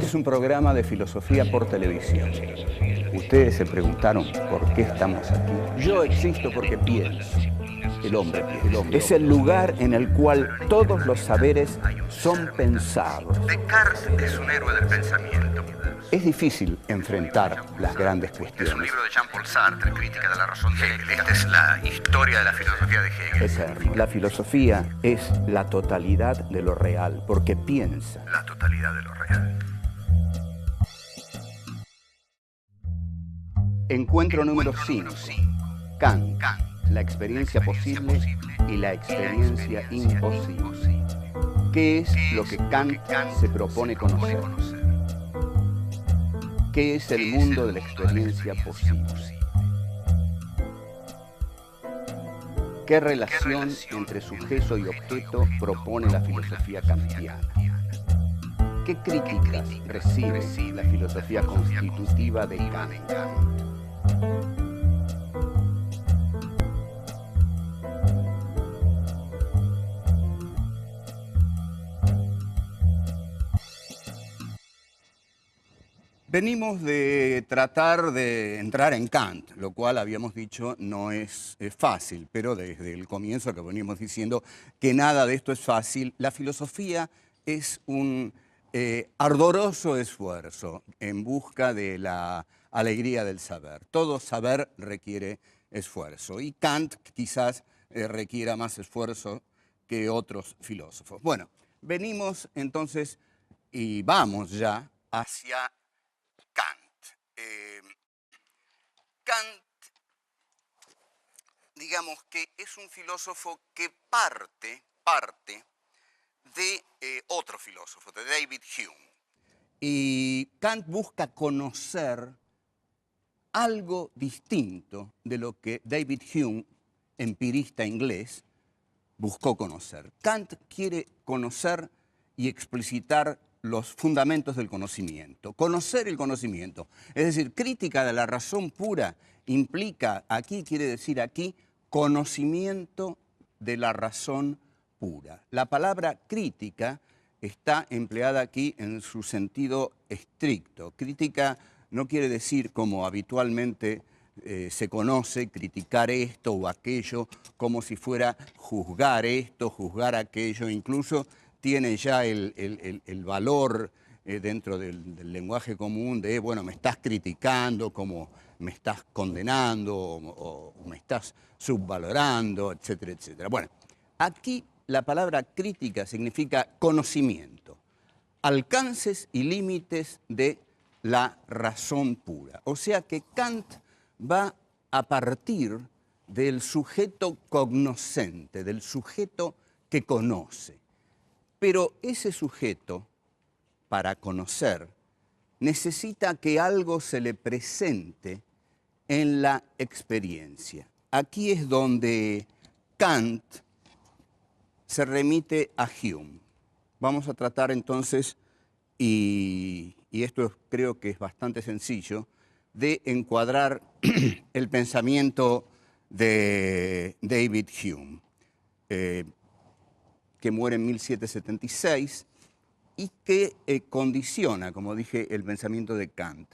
es un programa de filosofía por televisión. Ustedes se preguntaron por qué estamos aquí. Yo existo porque pienso. El hombre es el lugar en el cual todos los saberes son pensados. Descartes es un héroe del pensamiento. Es difícil enfrentar las grandes cuestiones. Es un libro de Jean-Paul Sartre, Crítica de la razón de Hegel. Esta es la historia de la filosofía de Hegel. Eterno. La filosofía es la totalidad de lo real, porque piensa. La totalidad de lo real. Encuentro número 5. Kant, la experiencia posible y la experiencia imposible. ¿Qué es lo que Kant se propone conocer? ¿Qué es el mundo de la experiencia posible? ¿Qué relación entre sujeto y objeto propone la filosofía kantiana? ¿Qué críticas recibe la filosofía constitutiva de Kant? Venimos de tratar de entrar en Kant, lo cual habíamos dicho no es fácil, pero desde el comienzo que venimos diciendo que nada de esto es fácil. La filosofía es un ardoroso esfuerzo en busca de la alegría del saber. Todo saber requiere esfuerzo y Kant quizás requiera más esfuerzo que otros filósofos. Bueno, venimos entonces y vamos ya hacia Kant, digamos que es un filósofo que parte de otro filósofo, de David Hume. Y Kant busca conocer algo distinto de lo que David Hume, empirista inglés, buscó conocer. Kant quiere conocer y explicitar los fundamentos del conocimiento, conocer el conocimiento. Es decir, crítica de la razón pura implica, aquí quiere decir aquí, conocimiento de la razón pura. La palabra crítica está empleada aquí en su sentido estricto. Crítica no quiere decir, como habitualmente se conoce, criticar esto o aquello, como si fuera juzgar esto, juzgar aquello, incluso tiene ya el valor dentro del lenguaje común de, bueno, me estás criticando, como me estás condenando o me estás subvalorando, etcétera, etcétera. Bueno, aquí la palabra crítica significa conocimiento, alcances y límites de la razón pura. O sea que Kant va a partir del sujeto cognoscente, del sujeto que conoce. Pero ese sujeto, para conocer, necesita que algo se le presente en la experiencia. Aquí es donde Kant se remite a Hume. Vamos a tratar entonces, y esto creo que es bastante sencillo, de encuadrar el pensamiento de David Hume, que muere en 1776 y que condiciona, como dije, el pensamiento de Kant.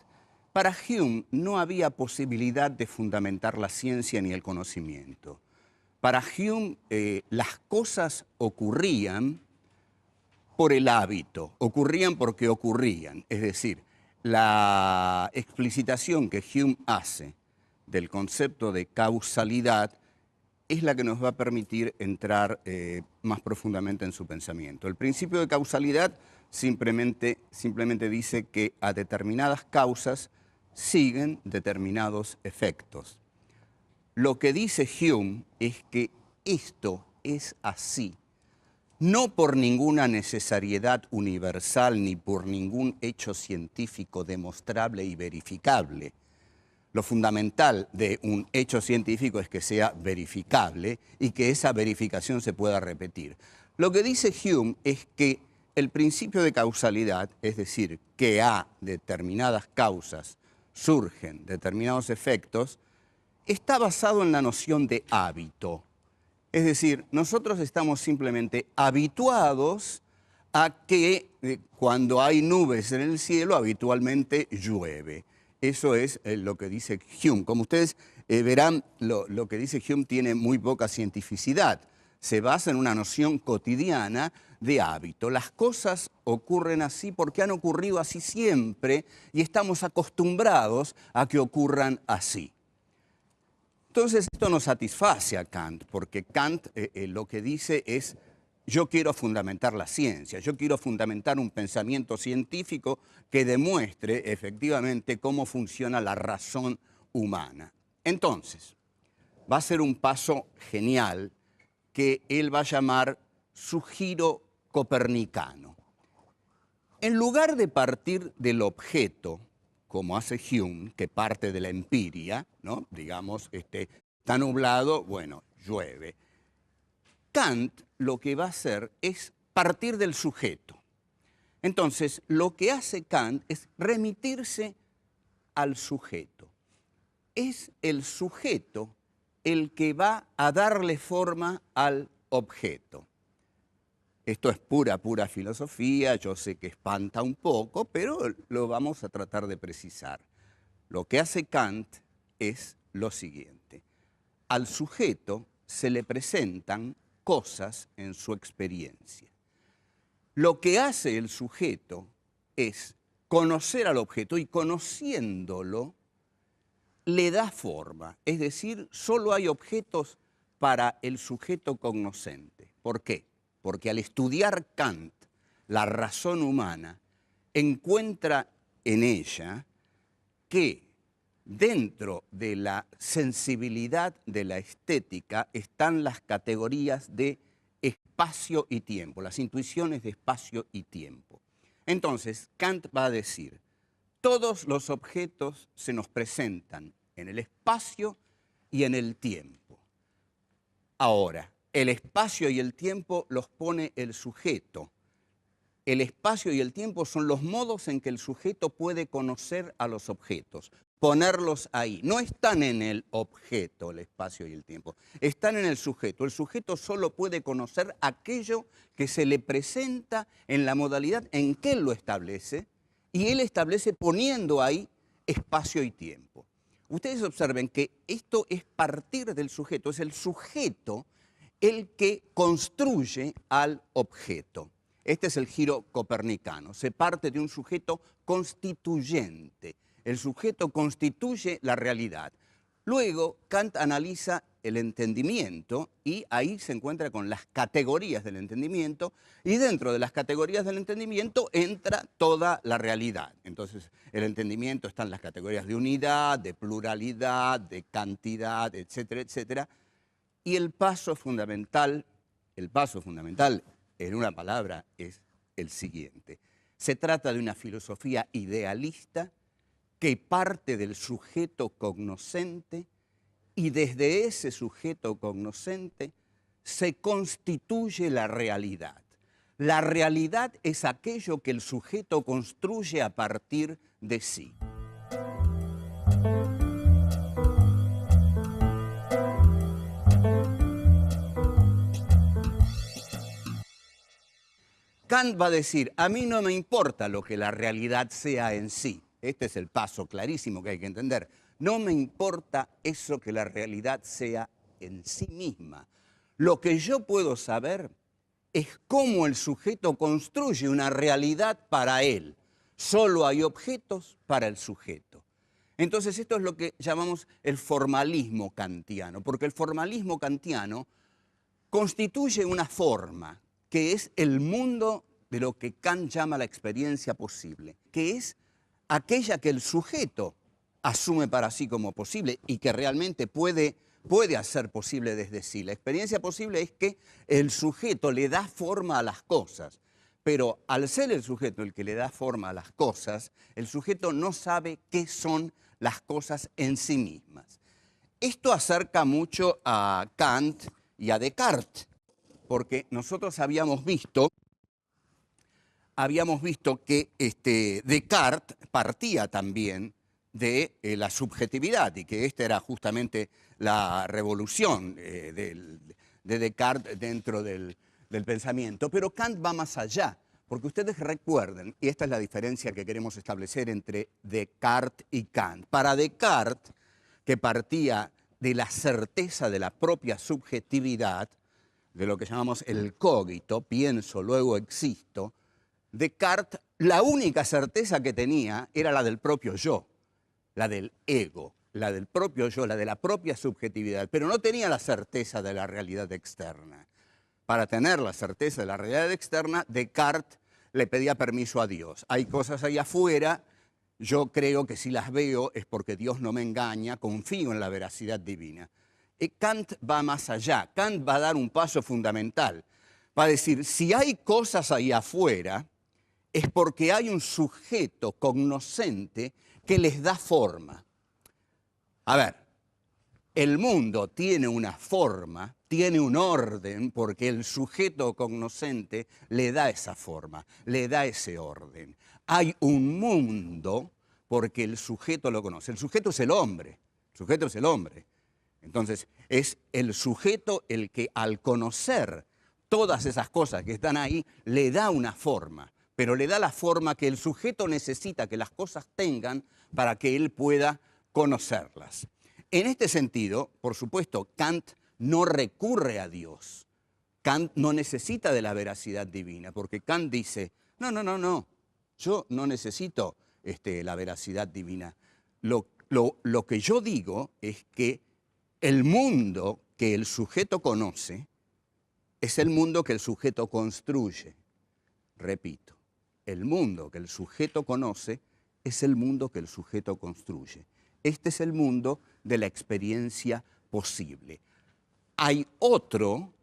Para Hume no había posibilidad de fundamentar la ciencia ni el conocimiento. Para Hume las cosas ocurrían por el hábito, ocurrían porque ocurrían. Es decir, la explicitación que Hume hace del concepto de causalidad es la que nos va a permitir entrar más profundamente en su pensamiento. El principio de causalidad simplemente dice que a determinadas causas siguen determinados efectos. Lo que dice Hume es que esto es así, no por ninguna necesariedad universal ni por ningún hecho científico demostrable y verificable. Lo fundamental de un hecho científico es que sea verificable y que esa verificación se pueda repetir. Lo que dice Hume es que el principio de causalidad, es decir, que a determinadas causas surgen determinados efectos, está basado en la noción de hábito. Es decir, nosotros estamos simplemente habituados a que cuando hay nubes en el cielo habitualmente llueve. Eso es lo que dice Hume. Como ustedes verán, lo que dice Hume tiene muy poca cientificidad. Se basa en una noción cotidiana de hábito. Las cosas ocurren así porque han ocurrido así siempre y estamos acostumbrados a que ocurran así. Entonces esto no satisface a Kant, porque Kant lo que dice es: yo quiero fundamentar la ciencia, yo quiero fundamentar un pensamiento científico que demuestre efectivamente cómo funciona la razón humana. Entonces, va a ser un paso genial que él va a llamar su giro copernicano. En lugar de partir del objeto, como hace Hume, que parte de la empiria, ¿no? Digamos, está nublado, bueno, llueve. Kant lo que va a hacer es partir del sujeto. Entonces, lo que hace Kant es remitirse al sujeto. Es el sujeto el que va a darle forma al objeto. Esto es pura filosofía, yo sé que espanta un poco, pero lo vamos a tratar de precisar. Lo que hace Kant es lo siguiente: al sujeto se le presentan cosas en su experiencia. Lo que hace el sujeto es conocer al objeto y conociéndolo le da forma. Es decir, solo hay objetos para el sujeto cognoscente. ¿Por qué? Porque al estudiar Kant la razón humana, encuentra en ella que dentro de la sensibilidad de la estética están las categorías de espacio y tiempo, las intuiciones de espacio y tiempo. Entonces, Kant va a decir: todos los objetos se nos presentan en el espacio y en el tiempo. Ahora, el espacio y el tiempo los pone el sujeto. El espacio y el tiempo son los modos en que el sujeto puede conocer a los objetos, ponerlos ahí. No están en el objeto, el espacio y el tiempo, están en el sujeto. El sujeto solo puede conocer aquello que se le presenta en la modalidad en que él lo establece, y él establece poniendo ahí espacio y tiempo. Ustedes observen que esto es partir del sujeto, es el sujeto el que construye al objeto. Este es el giro copernicano. Se parte de un sujeto constituyente. El sujeto constituye la realidad. Luego, Kant analiza el entendimiento y ahí se encuentra con las categorías del entendimiento, y dentro de las categorías del entendimiento entra toda la realidad. Entonces, el entendimiento está en las categorías de unidad, de pluralidad, de cantidad, etcétera, etcétera. Y el paso fundamental en una palabra es el siguiente: se trata de una filosofía idealista que parte del sujeto cognoscente y desde ese sujeto cognoscente se constituye la realidad. La realidad es aquello que el sujeto construye a partir de sí. Kant va a decir: a mí no me importa lo que la realidad sea en sí. Este es el paso clarísimo que hay que entender. No me importa eso que la realidad sea en sí misma. Lo que yo puedo saber es cómo el sujeto construye una realidad para él. Solo hay objetos para el sujeto. Entonces esto es lo que llamamos el formalismo kantiano, porque el formalismo kantiano constituye una forma que es el mundo de lo que Kant llama la experiencia posible, que es aquella que el sujeto asume para sí como posible y que realmente puede hacer posible desde sí. La experiencia posible es que el sujeto le da forma a las cosas, pero al ser el sujeto el que le da forma a las cosas, el sujeto no sabe qué son las cosas en sí mismas. Esto acerca mucho a Kant y a Descartes, porque nosotros habíamos visto que Descartes partía también de la subjetividad y que esta era justamente la revolución de Descartes dentro del pensamiento. Pero Kant va más allá, Porque ustedes recuerden, y esta es la diferencia que queremos establecer entre Descartes y Kant. Para Descartes, que partía de la certeza de la propia subjetividad, de lo que llamamos el cogito, pienso, luego existo, Descartes, la única certeza que tenía era la del propio yo, la del ego, la del propio yo, la de la propia subjetividad, pero no tenía la certeza de la realidad externa. Para tener la certeza de la realidad externa, Descartes le pedía permiso a Dios. Hay cosas ahí afuera, yo creo que si las veo es porque Dios no me engaña, confío en la veracidad divina. Y Kant va más allá, Kant va a dar un paso fundamental. Va a decir, si hay cosas ahí afuera, es porque hay un sujeto cognoscente que les da forma. A ver, el mundo tiene una forma, tiene un orden, porque el sujeto cognoscente le da esa forma, le da ese orden. Hay un mundo porque el sujeto lo conoce. El sujeto es el hombre, el sujeto es el hombre. Entonces, es el sujeto el que al conocer todas esas cosas que están ahí, le da una forma, pero le da la forma que el sujeto necesita que las cosas tengan para que él pueda conocerlas. En este sentido, por supuesto, Kant no recurre a Dios. Kant no necesita de la veracidad divina, porque Kant dice, no, yo no necesito la veracidad divina. Lo que yo digo es que el mundo que el sujeto conoce es el mundo que el sujeto construye. Repito, el mundo que el sujeto conoce es el mundo que el sujeto construye. Este es el mundo de la experiencia posible. Hay otro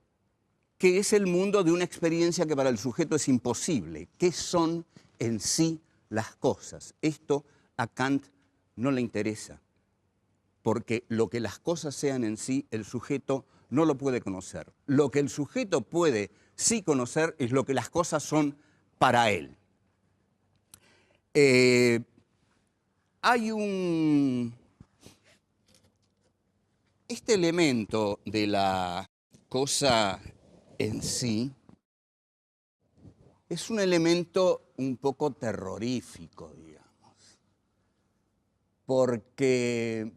que es el mundo de una experiencia que para el sujeto es imposible. ¿Qué son en sí las cosas? Esto a Kant no le interesa, porque lo que las cosas sean en sí, el sujeto no lo puede conocer. Lo que el sujeto puede sí conocer es lo que las cosas son para él. Este elemento de la cosa en sí es un elemento un poco terrorífico, digamos, porque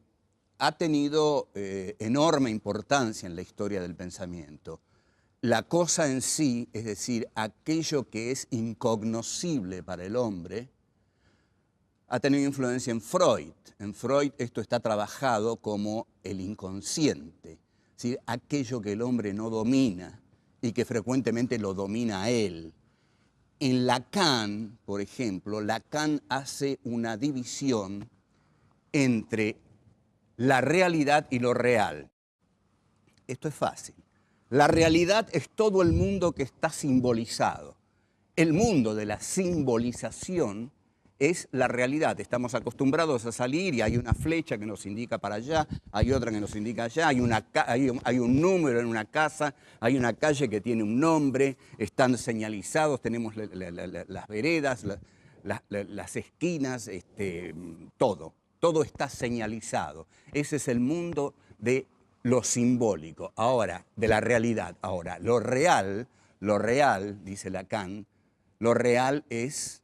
ha tenido enorme importancia en la historia del pensamiento. La cosa en sí, es decir, aquello que es incognoscible para el hombre, ha tenido influencia en Freud. En Freud esto está trabajado como el inconsciente, es decir, aquello que el hombre no domina y que frecuentemente lo domina a él. En Lacan, por ejemplo, Lacan hace una división entre la realidad y lo real. Esto es fácil. La realidad es todo el mundo que está simbolizado. El mundo de la simbolización es la realidad. Estamos acostumbrados a salir y hay una flecha que nos indica para allá, hay otra que nos indica allá, hay un número en una casa, hay una calle que tiene un nombre, están señalizados, tenemos las veredas, las esquinas, todo está señalizado. Ese es el mundo de lo simbólico, ahora, de la realidad. Ahora, lo real, dice Lacan, lo real es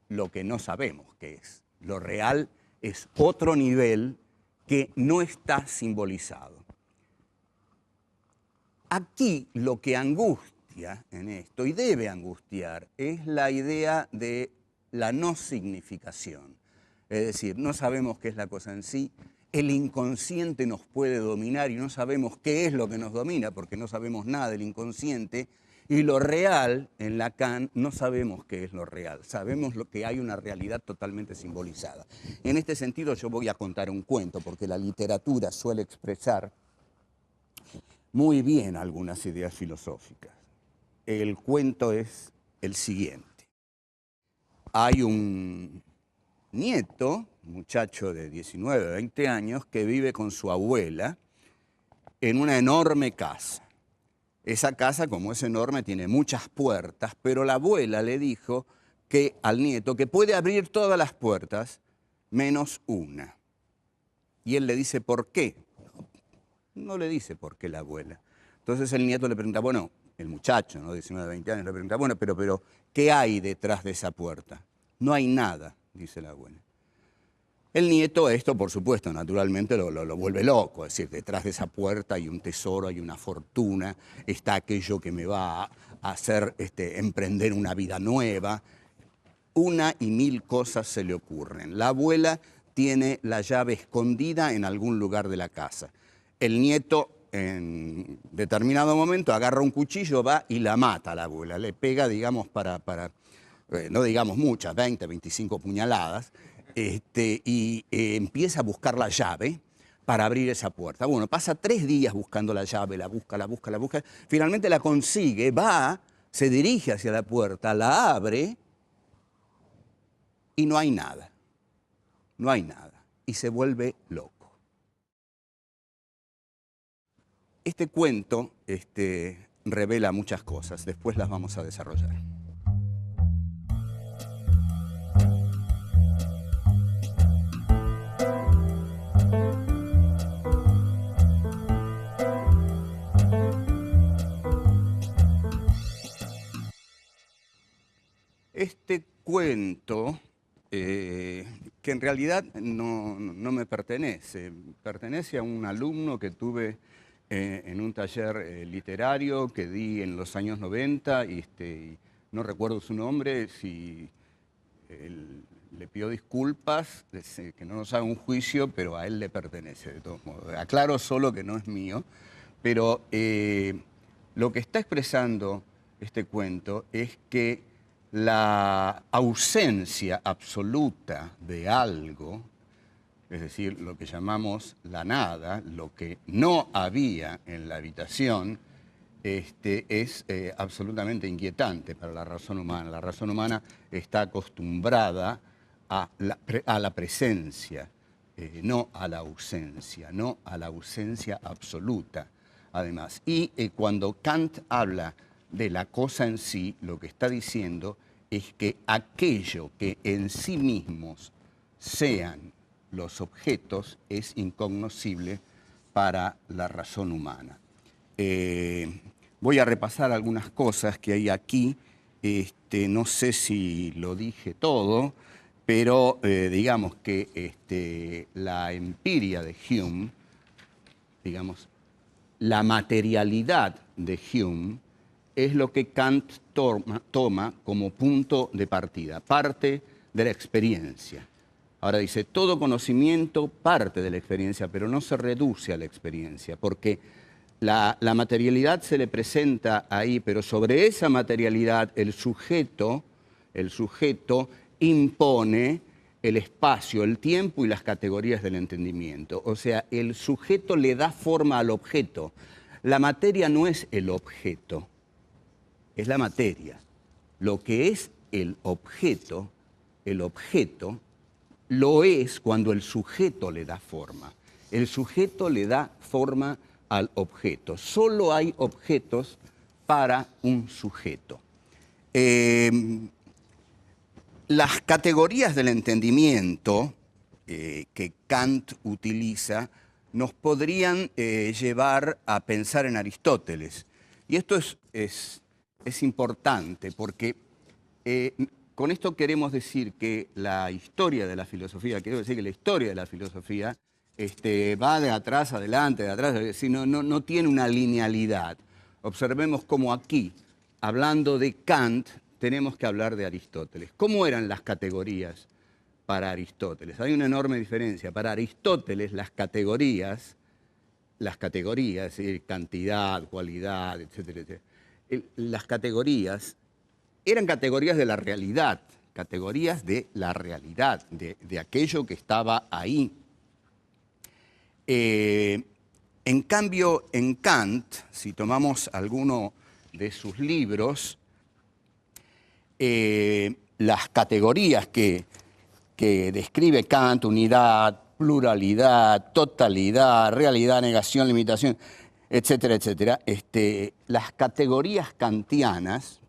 lo que no sabemos qué es. Lo real es otro nivel que no está simbolizado. Aquí lo que angustia en esto, y debe angustiar, es la idea de la no significación. Es decir, no sabemos qué es la cosa en sí, el inconsciente nos puede dominar y no sabemos qué es lo que nos domina porque no sabemos nada del inconsciente, y lo real, en Lacan, no sabemos qué es lo real, sabemos que hay una realidad totalmente simbolizada. En este sentido yo voy a contar un cuento porque la literatura suele expresar muy bien algunas ideas filosóficas. El cuento es el siguiente. Hay un nieto, un muchacho de 19, 20 años, que vive con su abuela en una enorme casa. Esa casa, como es enorme, tiene muchas puertas, pero la abuela le dijo al nieto que puede abrir todas las puertas menos una. Y él le dice, ¿por qué? No le dice por qué la abuela. Entonces el nieto le pregunta, bueno, el muchacho, ¿no? 19, 20 años, le pregunta, bueno, pero ¿Qué hay detrás de esa puerta? No hay nada, dice la abuela. El nieto esto, por supuesto, naturalmente lo vuelve loco. Es decir, detrás de esa puerta hay un tesoro, hay una fortuna, está aquello que me va a hacer emprender una vida nueva. Una y mil cosas se le ocurren. La abuela tiene la llave escondida en algún lugar de la casa. El nieto, en determinado momento, agarra un cuchillo, va y la mata a la abuela. Le pega, digamos, no digamos muchas, 20, 25 puñaladas, y empieza a buscar la llave para abrir esa puerta. Bueno, pasa 3 días buscando la llave, la busca, finalmente la consigue, va, se dirige hacia la puerta, la abre y no hay nada, y se vuelve loco. Este cuento revela muchas cosas, después las vamos a desarrollar. Este cuento, que en realidad no me pertenece, pertenece a un alumno que tuve en un taller literario que di en los años 90, y no recuerdo su nombre, si le pido disculpas, que no nos haga un juicio, pero a él le pertenece de todos modos. Aclaro solo que no es mío, pero lo que está expresando este cuento es que la ausencia absoluta de algo, es decir, lo que llamamos la nada, lo que no había en la habitación, es absolutamente inquietante para la razón humana. La razón humana está acostumbrada a la presencia, no a la ausencia, no a la ausencia absoluta, además. Y cuando Kant habla de la cosa en sí, lo que está diciendo es que aquello que en sí mismos sean los objetos es incognoscible para la razón humana. Voy a repasar algunas cosas que hay aquí. No sé si lo dije todo, pero digamos que la empiria de Hume, digamos, la materialidad de Hume, es lo que Kant toma como punto de partida, parte de la experiencia. Ahora dice, todo conocimiento parte de la experiencia, pero no se reduce a la experiencia, porque la materialidad se le presenta ahí, pero sobre esa materialidad el sujeto impone el espacio, el tiempo y las categorías del entendimiento. O sea, el sujeto le da forma al objeto. La materia no es el objeto, es la materia. Lo que es el objeto lo es cuando el sujeto le da forma. El sujeto le da forma al objeto. Solo hay objetos para un sujeto. Las categorías del entendimiento que Kant utiliza nos podrían llevar a pensar en Aristóteles. Y esto es importante porque con esto queremos decir que la historia de la filosofía, va de atrás adelante, no tiene una linealidad. Observemos cómo aquí, hablando de Kant, tenemos que hablar de Aristóteles. ¿Cómo eran las categorías para Aristóteles? Hay una enorme diferencia. Para Aristóteles las categorías, cantidad, cualidad, etcétera, etcétera, las categorías eran categorías de la realidad, de aquello que estaba ahí. En cambio, en Kant, si tomamos alguno de sus libros, las categorías que describe Kant, unidad, pluralidad, totalidad, realidad, negación, limitación, etcétera, etcétera, las categorías kantianas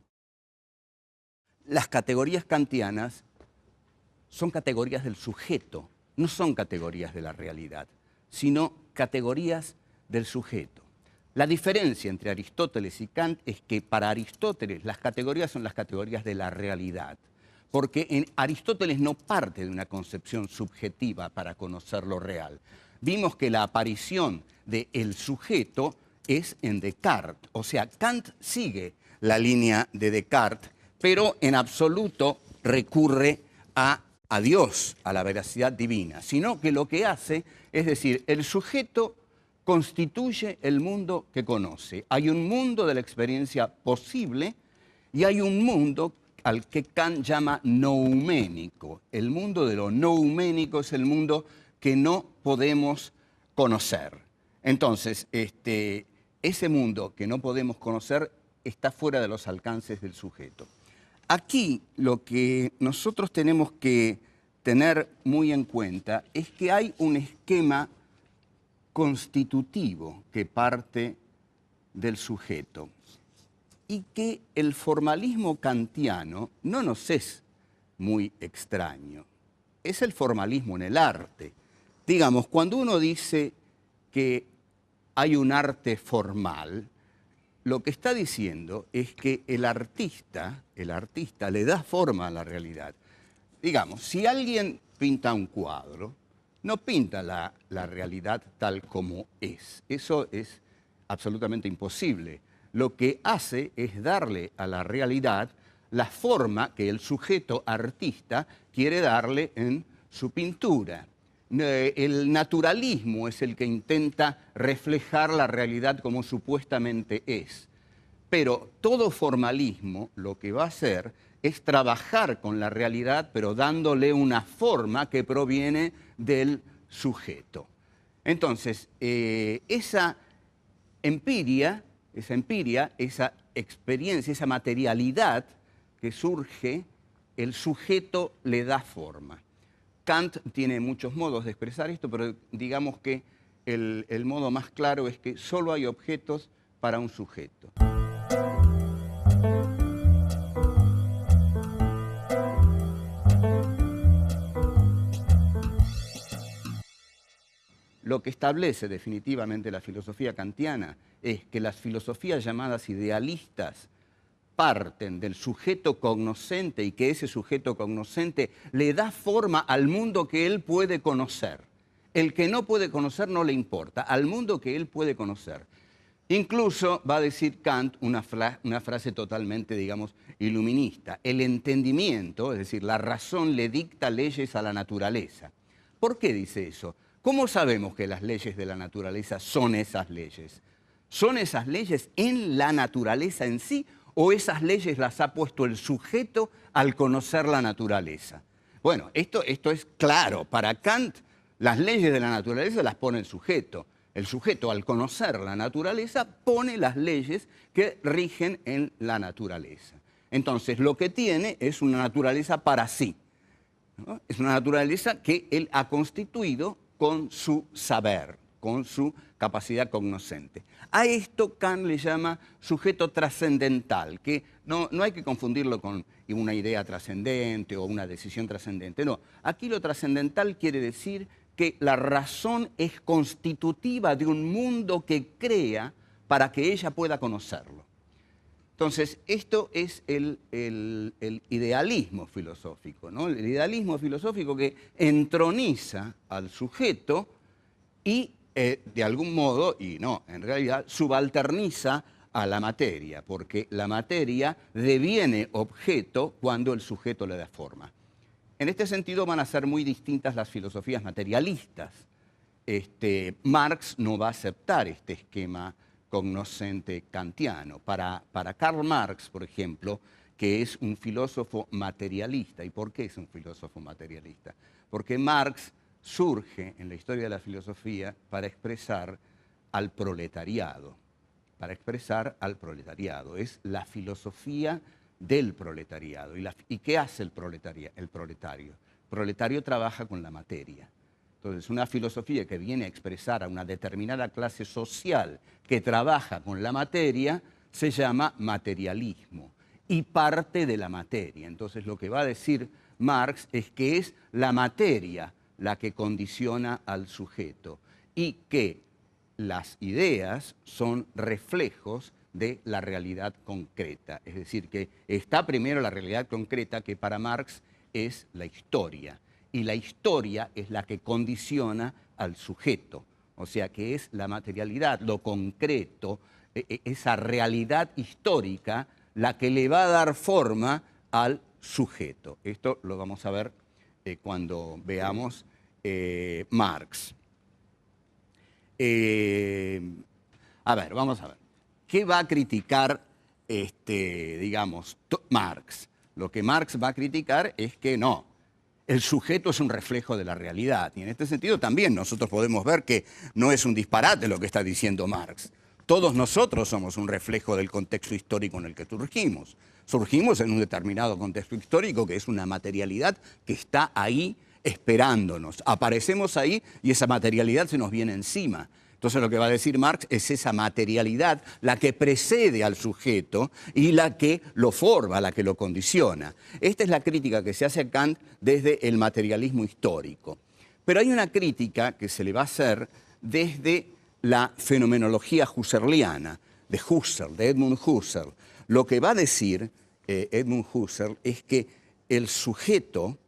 son categorías del sujeto, no son categorías de la realidad, sino categorías del sujeto. La diferencia entre Aristóteles y Kant es que para Aristóteles las categorías son las categorías de la realidad, porque en Aristóteles no parte de una concepción subjetiva para conocer lo real. Vimos que la aparición del sujeto es en Descartes, o sea, Kant sigue la línea de Descartes, pero en absoluto recurre a Dios, a la veracidad divina, sino que lo que hace es decir, el sujeto constituye el mundo que conoce. Hay un mundo de la experiencia posible y hay un mundo al que Kant llama nouménico. El mundo de lo nouménico es el mundo que no podemos conocer. Entonces, ese mundo que no podemos conocer está fuera de los alcances del sujeto. Aquí lo que nosotros tenemos que tener muy en cuenta es que hay un esquema constitutivo que parte del sujeto y que el formalismo kantiano no nos es muy extraño. Es el formalismo en el arte. Digamos, cuando uno dice que hay un arte formal, lo que está diciendo es que el artista le da forma a la realidad. Digamos, si alguien pinta un cuadro, no pinta la realidad tal como es. Eso es absolutamente imposible. Lo que hace es darle a la realidad la forma que el sujeto artista quiere darle en su pintura. El naturalismo es el que intenta reflejar la realidad como supuestamente es. Pero todo formalismo lo que va a hacer es trabajar con la realidad, pero dándole una forma que proviene del sujeto. Entonces, esa empiria, esa experiencia, esa materialidad que surge, el sujeto le da forma. Kant tiene muchos modos de expresar esto, pero digamos que el modo más claro es que solo hay objetos para un sujeto. Lo que establece definitivamente la filosofía kantiana es que las filosofías llamadas idealistas parten del sujeto cognoscente y que ese sujeto cognoscente le da forma al mundo que él puede conocer. El que no puede conocer no le importa, al mundo que él puede conocer. Incluso va a decir Kant una frase totalmente, digamos, iluminista. El entendimiento, es decir, la razón le dicta leyes a la naturaleza. ¿Por qué dice eso? ¿Cómo sabemos que las leyes de la naturaleza son esas leyes? ¿Son esas leyes en la naturaleza en sí o esas leyes las ha puesto el sujeto al conocer la naturaleza? Bueno, esto es claro. Para Kant, las leyes de la naturaleza las pone el sujeto. El sujeto, al conocer la naturaleza, pone las leyes que rigen en la naturaleza. Entonces, lo que tiene es una naturaleza para sí, ¿no? Es una naturaleza que él ha constituido con su saber, con su capacidad cognoscente. A esto Kant le llama sujeto trascendental, que no hay que confundirlo con una idea trascendente o una decisión trascendente. No, aquí lo trascendental quiere decir que la razón es constitutiva de un mundo que crea para que ella pueda conocerlo. Entonces, esto es el idealismo filosófico, ¿no? El idealismo filosófico que entroniza al sujeto y, de algún modo, y no, en realidad, subalterniza a la materia, porque la materia deviene objeto cuando el sujeto le da forma. En este sentido van a ser muy distintas las filosofías materialistas. Marx no va a aceptar este esquema cognoscente kantiano. Para Karl Marx, por ejemplo, que es un filósofo materialista. ¿Y por qué es un filósofo materialista? Porque Marx surge en la historia de la filosofía para expresar al proletariado. Es la filosofía del proletariado. ¿Y qué hace el proletario? El proletario trabaja con la materia. Entonces, una filosofía que viene a expresar a una determinada clase social que trabaja con la materia se llama materialismo y parte de la materia. Entonces, lo que va a decir Marx es que es la materia la que condiciona al sujeto y que las ideas son reflejos de la realidad concreta. Es decir, que está primero la realidad concreta, que para Marx es la historia. Y la historia es la que condiciona al sujeto. O sea, que es la materialidad, lo concreto, esa realidad histórica, la que le va a dar forma al sujeto. Esto lo vamos a ver cuando veamos Marx. A ver, vamos a ver. ¿Qué va a criticar, digamos, Marx? Lo que Marx va a criticar es que no, el sujeto es un reflejo de la realidad. Y en este sentido también nosotros podemos ver que no es un disparate lo que está diciendo Marx. Todos nosotros somos un reflejo del contexto histórico en el que surgimos. Surgimos en un determinado contexto histórico que es una materialidad que está ahí esperándonos. Aparecemos ahí y esa materialidad se nos viene encima. Entonces lo que va a decir Marx es esa materialidad la que precede al sujeto y la que lo forma, la que lo condiciona. Esta es la crítica que se hace a Kant desde el materialismo histórico. Pero hay una crítica que se le va a hacer desde la fenomenología husserliana, de Husserl, de Edmund Husserl. Lo que va a decir Edmund Husserl es que el sujeto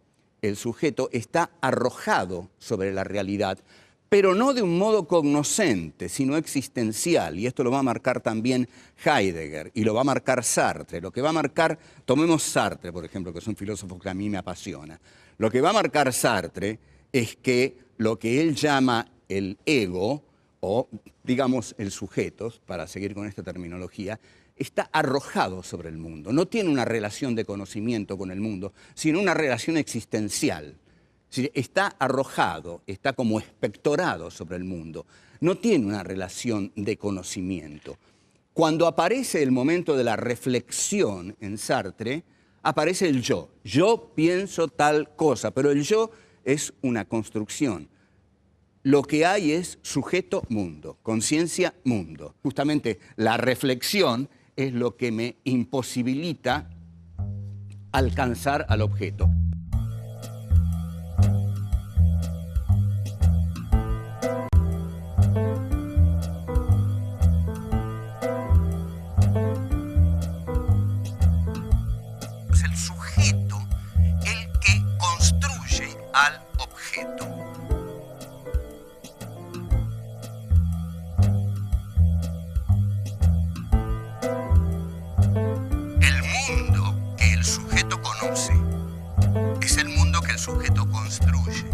está arrojado sobre la realidad, pero no de un modo cognoscente, sino existencial. Y esto lo va a marcar también Heidegger y lo va a marcar Sartre. Lo que va a marcar, tomemos Sartre, por ejemplo, que es un filósofo que a mí me apasiona. Lo que va a marcar Sartre es que lo que él llama el ego, o digamos el sujeto, para seguir con esta terminología, está arrojado sobre el mundo. No tiene una relación de conocimiento con el mundo, sino una relación existencial. Está arrojado, está como espectorado sobre el mundo. No tiene una relación de conocimiento. Cuando aparece el momento de la reflexión en Sartre, aparece el yo. Yo pienso tal cosa, pero el yo es una construcción. Lo que hay es sujeto-mundo, conciencia-mundo. Justamente la reflexión es lo que me imposibilita alcanzar al objeto. Es el sujeto el que construye al objeto. Es el mundo que el sujeto construye.